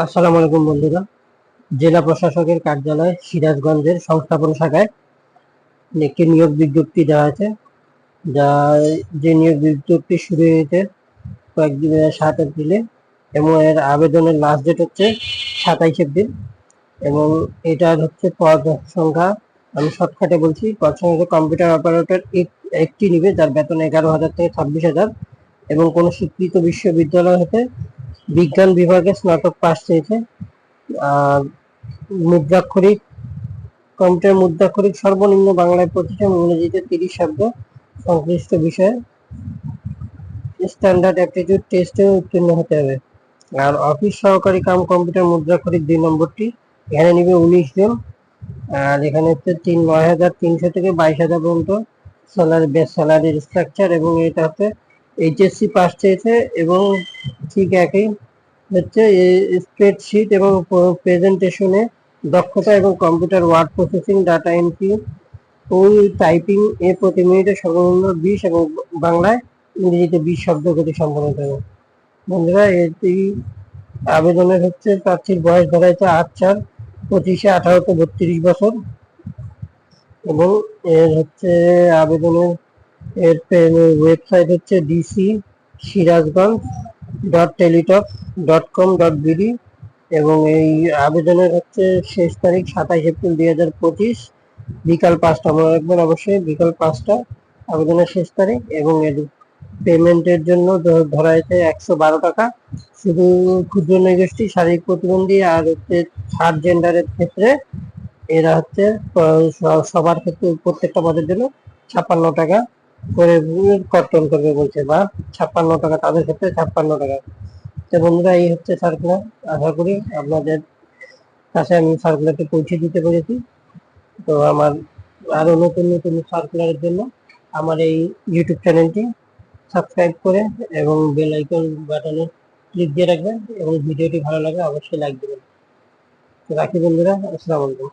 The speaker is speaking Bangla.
আসসালামু আলাইকুম বন্ধুরা। জেলা প্রশাসকের কার্যালয় সিরাজগঞ্জের সংস্থাপন শাখায় একটি নিয়োগ বিজ্ঞপ্তি দেওয়া আছে। যা যে নিয়োগ বিজ্ঞপ্তি শুরু হয়েছে কয়েকদিন 7 এপ্রিলে, এবং এর আবেদনের লাস্ট ডেট হচ্ছে 27 এপ্রিল। এবং এটার হচ্ছে পদ সংখ্যা, আমি শর্টকাটে বলছি, পদ সংখ্যা কম্পিউটার অপারেটর একটি নিবে, যার বেতন 11,000 থেকে 26,000, এবং কোনো স্বীকৃত বিশ্ববিদ্যালয় হতে বিজ্ঞান বিভাগে স্নাতক পাস চেয়েছে। আর মুদ্রাক্ষরিক, কম্পিউটার মুদ্রাক্ষরিক সর্বনিম্ন বাংলায় 25 এবং ইংরেজিতে 30 শব্দ সংশ্লিষ্ট বিষয়ে স্ট্যান্ডার্ড অ্যাপটিটিউড টেস্টে উত্তীর্ণ হতে হবে। আর অফিস সহকারী কাম কম্পিউটার মুদ্রাক্ষরিক 2 নম্বরটি, এখানে নিবে 19 জন। আর এখানে হচ্ছে 9,300 থেকে 22,000 পর্যন্ত স্যালারি, বেস স্যালারির স্ট্রাকচার। এবং এটা হচ্ছে এইচএসসি পাস চেয়েছে, এবং ঠিক একই হচ্ছে স্প্রেডশিট এবং প্রেজেন্টেশনে দক্ষতা, এবং computer word processing, data entry ও টাইপিং এ প্রতি মিনিটে সর্বনিম্ন 20 এবং বাংলায় ইংরেজিতে 20 শব্দ গতি সম্পন্ন হতে হবে। বন্ধুরা, এটি আবেদনের হচ্ছে প্রার্থীর বয়স ধরা হয়েছে 8/4/25, 18 থেকে 32 বছর। এবং এর হচ্ছে আবেদনের এর ওয়েবসাইট হচ্ছে dc-sirazganj.teletalk.com.bd। এবং এই আবেদনের হচ্ছে শেষ তারিখ 27 এপ্রিল 2025 বিকাল 5টা। মনে রাখবেন অবশ্যই বিকাল 5টা আবেদনের শেষ তারিখ। এবং এর পেমেন্টের জন্য ধরা হয়েছে 112 টাকা। শুধু ক্ষুদ্র নৃগোষ্ঠী, শারীরিক প্রতিবন্ধী আর হচ্ছে থার্ড জেন্ডারের ক্ষেত্রে এরা হচ্ছে সবার ক্ষেত্রে প্রত্যেকটা পদের জন্য 56 টাকা করে কর্তন করবে বলছে, বা 56 টাকা তাদের ক্ষেত্রে 56 টাকা। তো বন্ধুরা, এই হচ্ছে সার্কুলার। আশা করি আপনাদের কাছে আমি সার্কুলারটি পৌঁছে দিতে পেরেছি। তো আমার আরো নতুন নতুন সার্কুলারের জন্য আমার এই ইউটিউব চ্যানেলটি সাবস্ক্রাইব করে এবং বেল আইকন বাটনে ক্লিক দিয়ে রাখবেন, এবং ভিডিওটি ভালো লাগে অবশ্যই লাইক দেবেন। তো রাখি বন্ধুরা, আসসালামু আলাইকুম।